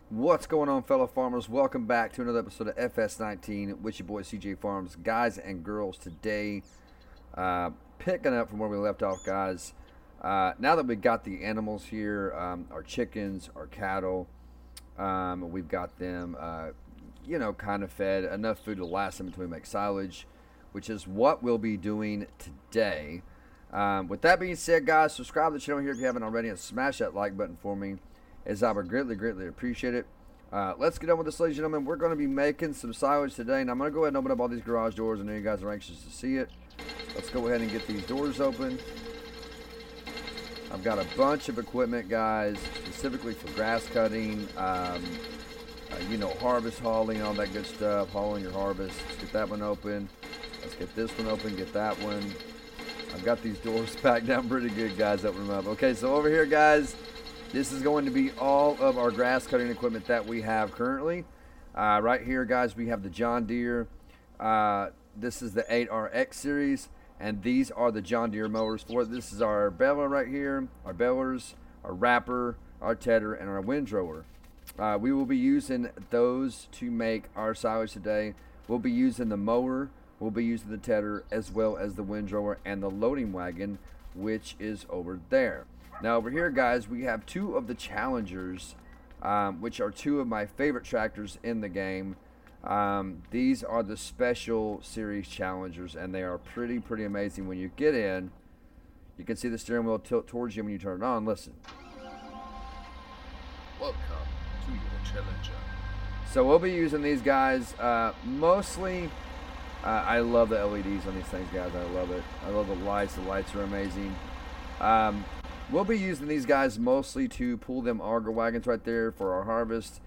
What's going on, fellow farmers? Welcome back to another episode of FS19 with your boy CJ Farms. Guys and girls, today picking up from where we left off, guys. Now that we got the animals here, our chickens, our cattle, we've got them, kind of fed, enough food to last them until we make silage, which is what we'll be doing today. With that being said, guys, subscribe to the channel here if you haven't already and smash that like button for me, as I would greatly appreciate it. Let's get on with this, ladies and gentlemen. We're going to be making some silage today, and I'm going to go ahead and open up all these garage doors. I know you guys are anxious to see it. Let's go ahead and get these doors open. I've got a bunch of equipment, guys, specifically for grass cutting, harvest hauling, all that good stuff, hauling your harvest. Let's get that one open. Let's get this one open, get that one. I've got these doors packed down pretty good, guys. Open them up. Okay, so over here, guys, this is going to be all of our grass cutting equipment that we have currently. Right here, guys, we have the John Deere. This is the 8RX series, and these are the John Deere mowers for it. This is our baler right here, our balers, our wrapper, our tedder, and our windrower. We will be using those to make our silage today. We'll be using the mower, we'll be using the tedder, as well as the windrower and the loading wagon, which is over there. Now over here, guys, we have two of the Challengers, which are two of my favorite tractors in the game. These are the Special Series Challengers, and they are pretty amazing. When you get in, you can see the steering wheel tilt towards you when you turn it on. Listen. Welcome to your Challenger. So we'll be using these guys mostly. I love the LEDs on these things, guys. I love it. I love the lights. The lights are amazing. We'll be using these guys mostly to pull them auger wagons right there for our harvest.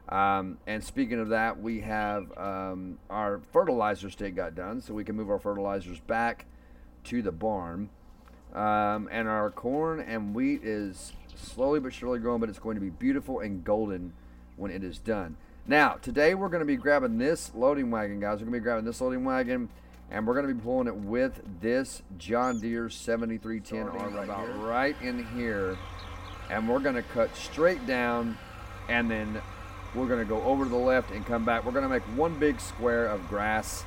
And speaking of that, we have our fertilizer stick got done, so we can move our fertilizers back to the barn. And our corn and wheat is slowly but surely growing, but it's going to be beautiful and golden when it is done. Now, today we're going to be grabbing this loading wagon, guys. We're going to be grabbing this loading wagon, and we're going to be pulling it with this John Deere 7310 right in here. And we're going to cut straight down, and then we're going to go over to the left and come back. We're going to make one big square of grass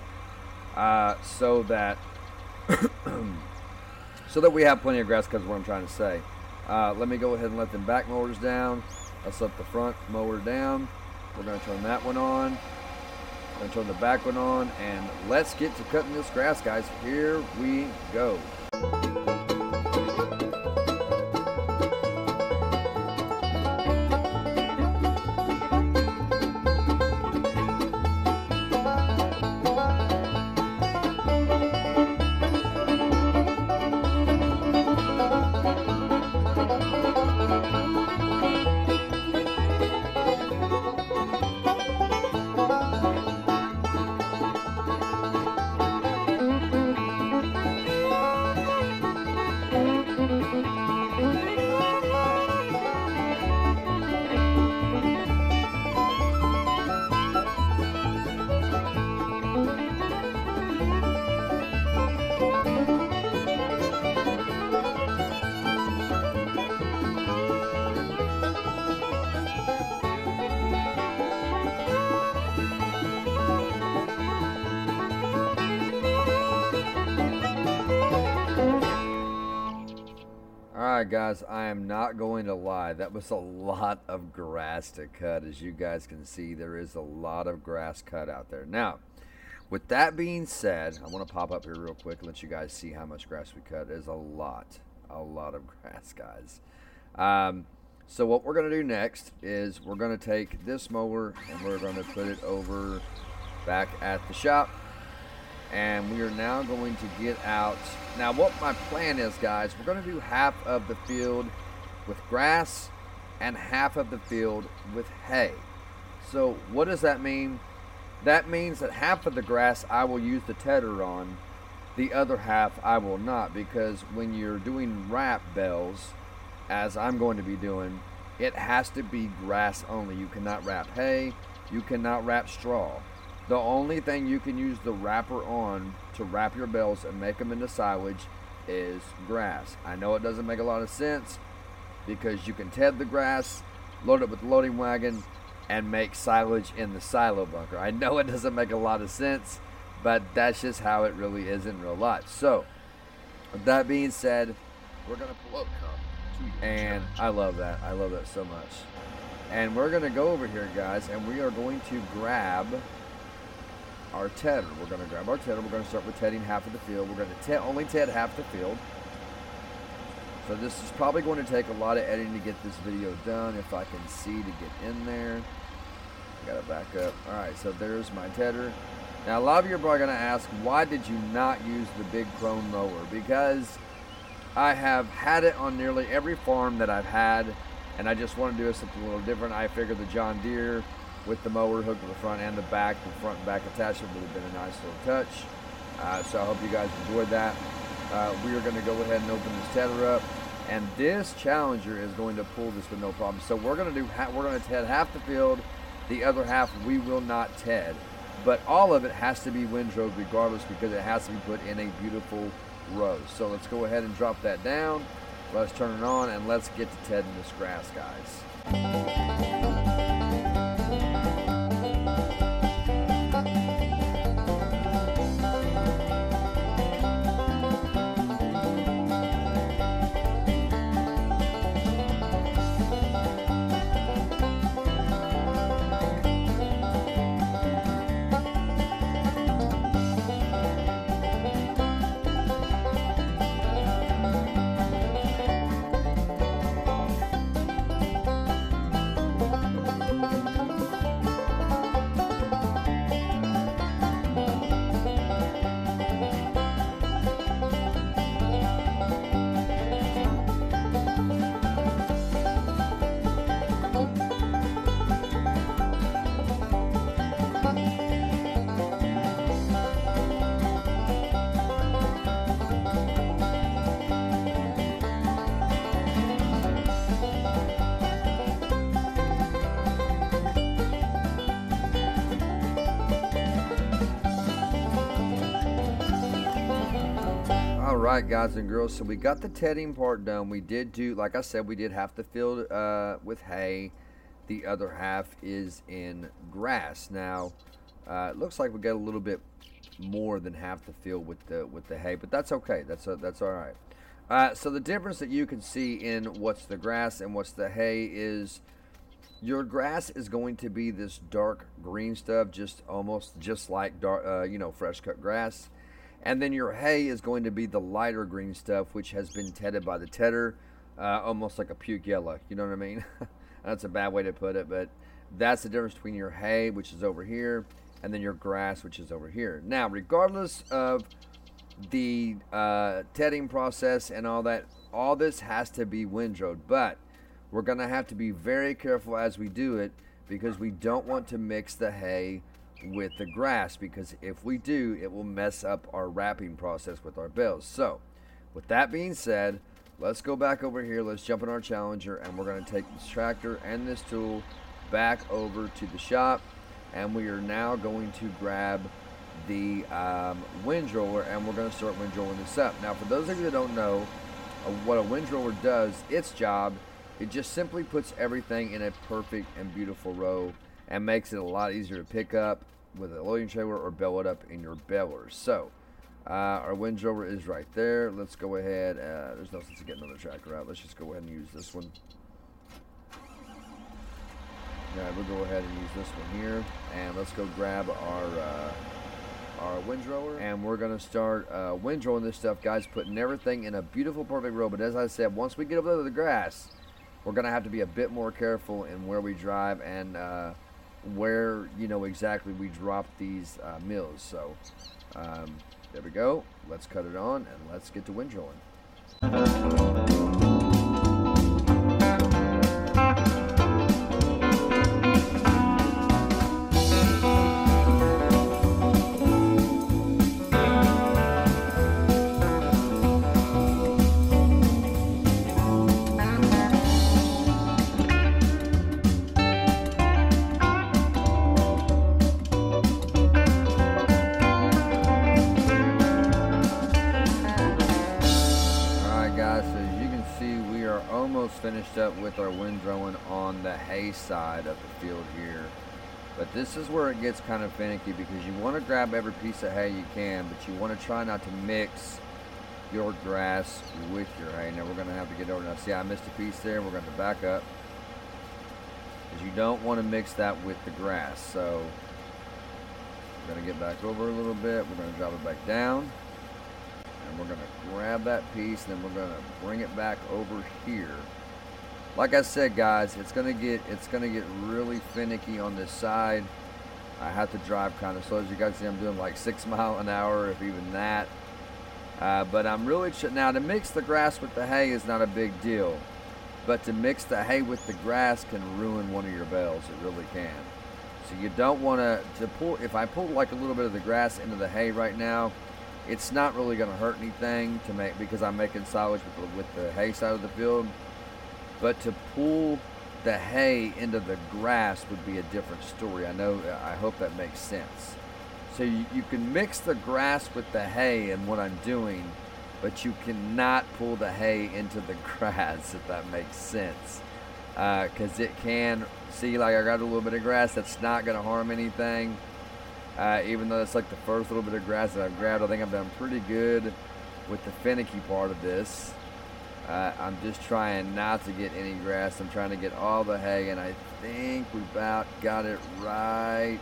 so that we have plenty of grass, because what I'm trying to say. Let me go ahead and let them back mowers down. Let's let the front mower down. We're going to turn that one on. We're going to turn the back one on, and let's get to cutting this grass, guys. Here we go. Alright, guys, I am not going to lie. That was a lot of grass to cut. As you guys can see, there is a lot of grass cut out there. Now, with that being said, I want to pop up here real quick and let you guys see how much grass we cut. It is a lot of grass, guys. So what we're going to do next is we're going to take this mower and we're going to put it over back at the shop. And we are now going to get out. Now what my plan is, guys, we're going to do half of the field with grass and half of the field with hay. So what does that mean? That means that half of the grass I will use the tedder on, the other half I will not, because when you're doing wrap bells, as I'm going to be doing, it has to be grass only. You cannot wrap hay, you cannot wrap straw. The only thing you can use the wrapper on to wrap your bales and make them into silage is grass. I know it doesn't make a lot of sense because you can ted the grass, load it with the loading wagon, and make silage in the silo bunker. I know it doesn't make a lot of sense, but that's just how it really is in real life. So, with that being said, we're going to pull up. And I love that. I love that so much. And we're going to go over here, guys, and we are going to grab our tedder. We're going to grab our tedder. We're going to start with tedding half of the field. We're going to only ted half the field. So this is probably going to take a lot of editing to get this video done, if I can see to get in there. Got to back up. Alright, so there's my tedder. Now, a lot of you are probably going to ask, why did you not use the big chrome mower? Because I have had it on nearly every farm that I've had, and I just want to do something a little different. I figured the John Deere with the mower hooked to the front and the back, the front and back attachment would have been a nice little touch. So I hope you guys enjoyed that. We are going to go ahead and open this tedder up, and this Challenger is going to pull this with no problem. So we're going to ted half the field, the other half we will not ted, but all of it has to be windrowed regardless, because it has to be put in a beautiful row. So let's go ahead and drop that down. Let's turn it on and let's get to tedding this grass, guys. Alright, guys and girls, so we got the tedding part done. We did do, like I said, we did half the field with hay. The other half is in grass. Now, it looks like we got a little bit more than half the field with the hay, but that's okay. That's alright. So the difference that you can see in what's the grass and what's the hay is your grass is going to be this dark green stuff, almost just like dark, fresh cut grass. And then your hay is going to be the lighter green stuff, which has been tedded by the tedder, almost like a puke yellow. You know what I mean? That's a bad way to put it, but that's the difference between your hay, which is over here, and then your grass, which is over here. Now, regardless of the tedding process and all that, all this has to be windrowed, but we're going to have to be very careful as we do it, because we don't want to mix the hay with the grass, because if we do, it will mess up our wrapping process with our bales. So with that being said, let's go back over here, let's jump in our Challenger, and we're going to take this tractor and this tool back over to the shop, and we are now going to grab the windrower, and we're going to start windrowing this up. Now, for those of you that don't know what a windrower does, its job, it just simply puts everything in a perfect and beautiful row and makes it a lot easier to pick up with a loading trailer or bale it up in your balers. So our windrower is right there. Let's go ahead. There's no sense in getting another tractor out. Let's just go ahead and use this one. Yeah, we'll go ahead and use this one here, and let's go grab our windrower, and we're gonna start windrowing this stuff, guys, putting everything in a beautiful, perfect row. But as I said, once we get over to the grass, we're gonna have to be a bit more careful in where we drive and where exactly we drop these mills. So there we go. Let's cut it on and let's get to windrowing. Finished up with our windrowing on the hay side of the field here. But this is where it gets kind of finicky, because you want to grab every piece of hay you can, but you want to try not to mix your grass with your hay. Now we're going to have to get over. Now see, I missed a piece there. We're going to back up, because you don't want to mix that with the grass. So we're going to get back over a little bit. We're going to drop it back down, and we're going to grab that piece, and then we're going to bring it back over here. Like I said, guys, it's gonna get really finicky on this side. I have to drive kind of slow. As you guys see, I'm doing like 6 miles an hour, if even that. But I'm really now, to mix the grass with the hay is not a big deal, but to mix the hay with the grass can ruin one of your bales. It really can. So you don't want to pull. If I pull like a little bit of the grass into the hay right now, it's not really going to hurt anything to make, because I'm making silage with the hay side of the field. But to pull the hay into the grass would be a different story. I hope that makes sense. So you can mix the grass with the hay in what I'm doing, but you cannot pull the hay into the grass, if that makes sense. Because it can, see, like I got a little bit of grass, that's not going to harm anything. Even though it's like the first little bit of grass that I've grabbed, I think I've done pretty good with the finicky part of this. I'm just trying not to get any grass. I'm trying to get all the hay, and I think we about got it right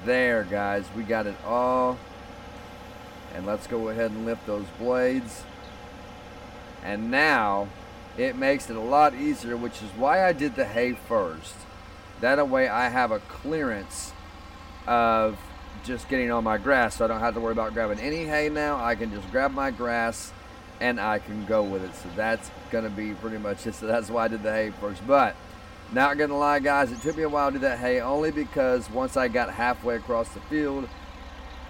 there, guys. We got it all. And let's go ahead and lift those blades. And now it makes it a lot easier, which is why I did the hay first. That way I have a clearance of just getting on my grass, so I don't have to worry about grabbing any hay now. I can just grab my grass and I can go with it. So that's going to be pretty much it. So that's why I did the hay first. But not going to lie, guys, it took me a while to do that hay, only because once I got halfway across the field,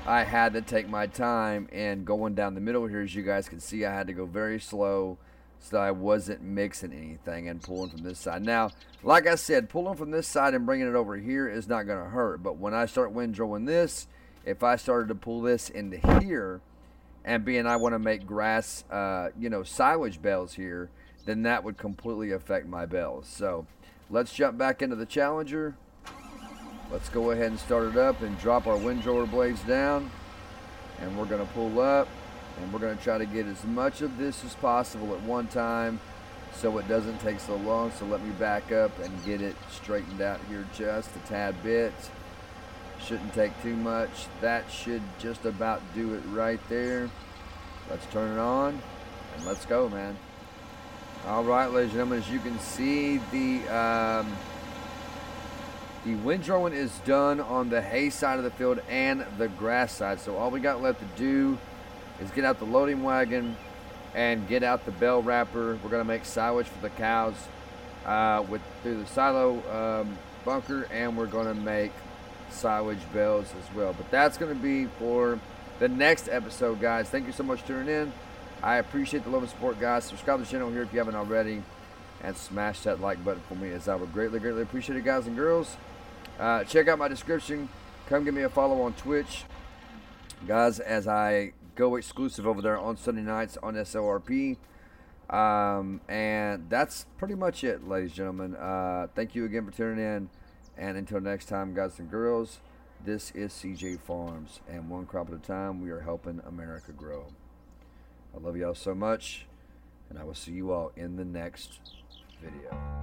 I had to take my time. And going down the middle here, as you guys can see, I had to go very slow so I wasn't mixing anything and pulling from this side. Now, like I said, pulling from this side and bringing it over here is not going to hurt. But when I start windrowing this, if I started to pull this into here, and being I want to make grass, silage bales here, then that would completely affect my bales. So let's jump back into the Challenger. Let's go ahead and start it up and drop our windrower blades down. And we're going to pull up, and we're going to try to get as much of this as possible at one time so it doesn't take so long. So let me back up and get it straightened out here just a tad bit. Shouldn't take too much. That should just about do it right there. Let's turn it on and let's go, man. All right, ladies and gentlemen, as you can see, the windrowing is done on the hay side of the field and the grass side. So all we got left to do is get out the loading wagon and get out the bale wrapper. We're gonna make silage for the cows through the silo bunker, and we're gonna make silage bales as well. But that's going to be for the next episode, guys. Thank you so much for tuning in. I appreciate the love and support, guys. Subscribe to the channel here if you haven't already, and smash that like button for me, as I would greatly appreciate it, guys and girls. Check out my description. Come give me a follow on Twitch, guys, as I go exclusive over there on Sunday nights on SLRP. And that's pretty much it, ladies and gentlemen. Thank you again for tuning in. And until next time, guys and girls, this is CJ Farms, and one crop at a time, we are helping America grow. I love y'all so much, and I will see you all in the next video.